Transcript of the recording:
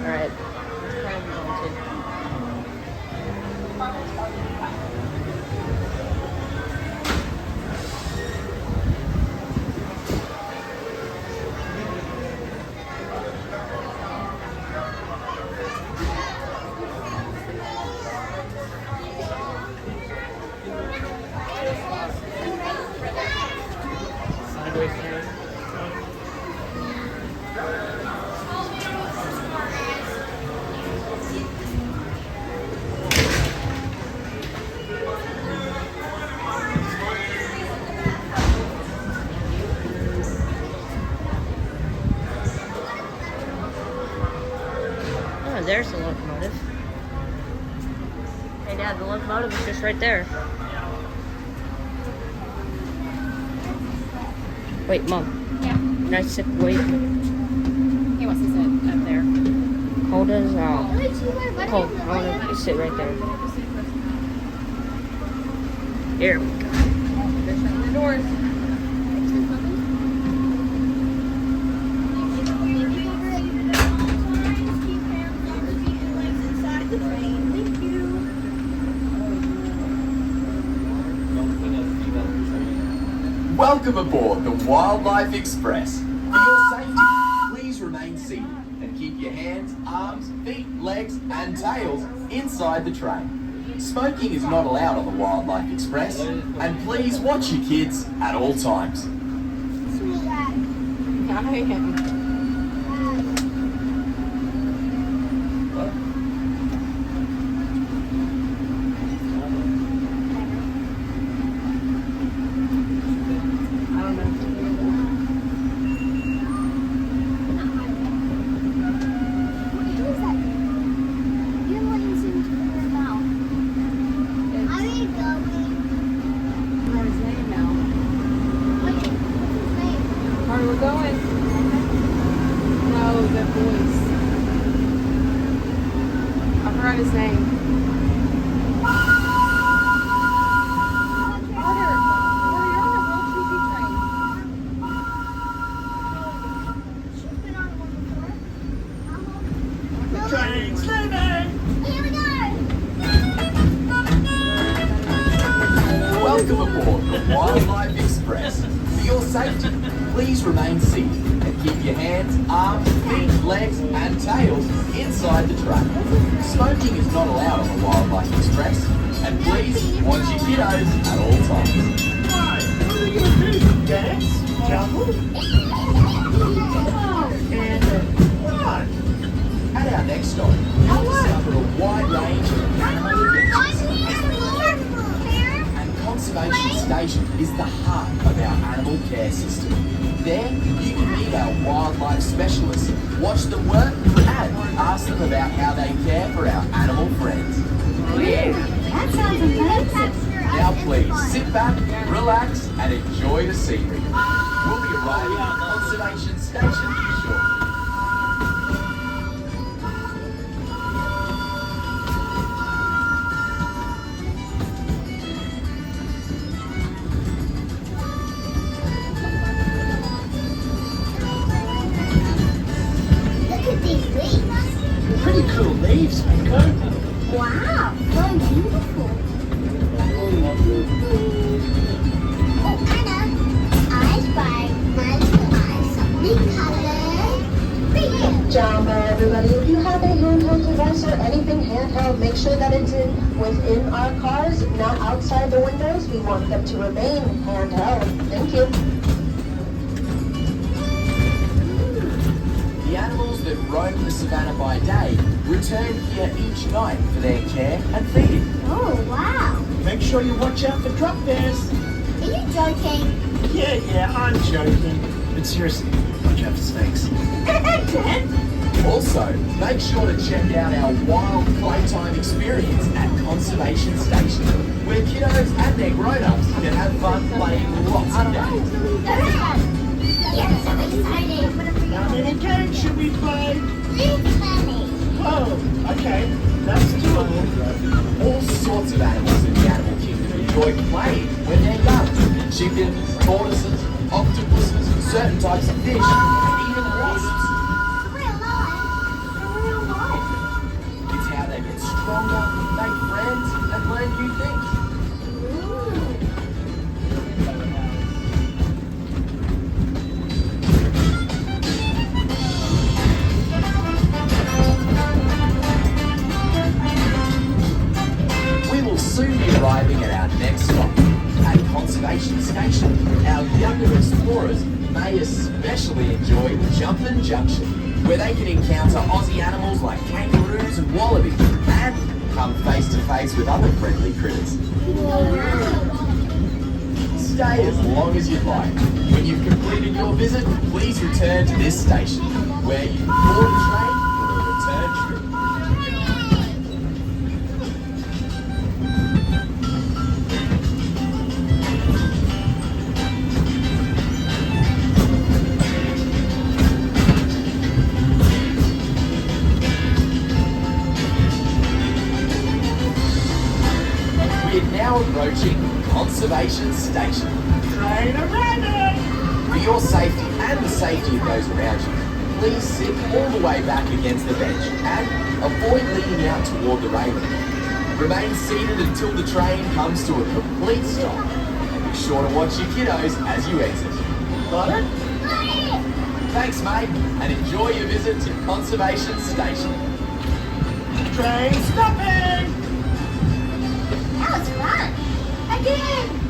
Alright. Let's try and go to. Oh, there's the locomotive. Hey Dad, the locomotive is just right there. Wait, Mom. Yeah. Can I sit? Wait. He wants to sit up there. Hold us out. Hold. I want to sit right there. Here we go. They're shutting the doors. Welcome aboard the Wildlife Express. For your safety, please remain seated and keep your hands, arms, feet, legs and tails inside the train. Smoking is not allowed on the Wildlife Express, and please watch your kids at all times. Where we're going? No, the voice. I forgot his name. Train's leaving! Welcome aboard the Wildlife Express. For your safety, please remain seated and keep your hands, arms, feet, legs and tails inside the train. Smoking is not allowed on the Wildlife Express, and please watch your kiddos at all times. Hi, what are you going to do? Dance? Jumble? Right. At our next stop, you'll discover a wide range of animal and Conservation Station is the heart of our animal care system. There, you can meet our wildlife specialists, watch them work, and ask them about how they care for our animal friends. That sounds amazing. Now please, sit back, relax, and enjoy the scenery. We'll be arriving at Conservation Station shortly. Pretty cool leaves, Nico. wow, so beautiful. Oh, Anna, I spy my little eyes. Something colored. Green. Job, everybody. If you have a handheld device or anything handheld, make sure that it's within our cars, not outside the windows. We want them to remain handheld. Thank you. The animals that roam the savannah by day return here each night for their care and feeding. Oh, wow. Make sure you watch out for drop bears. Are you joking? Yeah, I'm joking. But seriously, watch out for snakes. Dad? Also, make sure to check out our wild playtime experience at Conservation Station, where kiddos and their grown-ups can have fun playing lots of games. Yes, I'm excited. How many games should we play? Funny. Oh, okay. That's doable. All sorts of animals in the animal kingdom enjoy playing when they're young. Chickens, tortoises, octopuses, certain types of fish, and even wasps. We're alive. Conservation Station, our younger explorers may especially enjoy Jumpin' Junction, where they can encounter Aussie animals like kangaroos and wallabies and come face to face with other friendly critters. Stay as long as you'd like. When you've completed your visit, please return to this station, where you can board the train for a return trip. We're now approaching Conservation Station. Train arriving! For your safety and the safety of those around you, please sit all the way back against the bench and avoid leaning out toward the railing. Remain seated until the train comes to a complete stop. And be sure to watch your kiddos as you exit. Got it? Thanks, mate, and enjoy your visit to Conservation Station. Train stopping! That was fun. Again.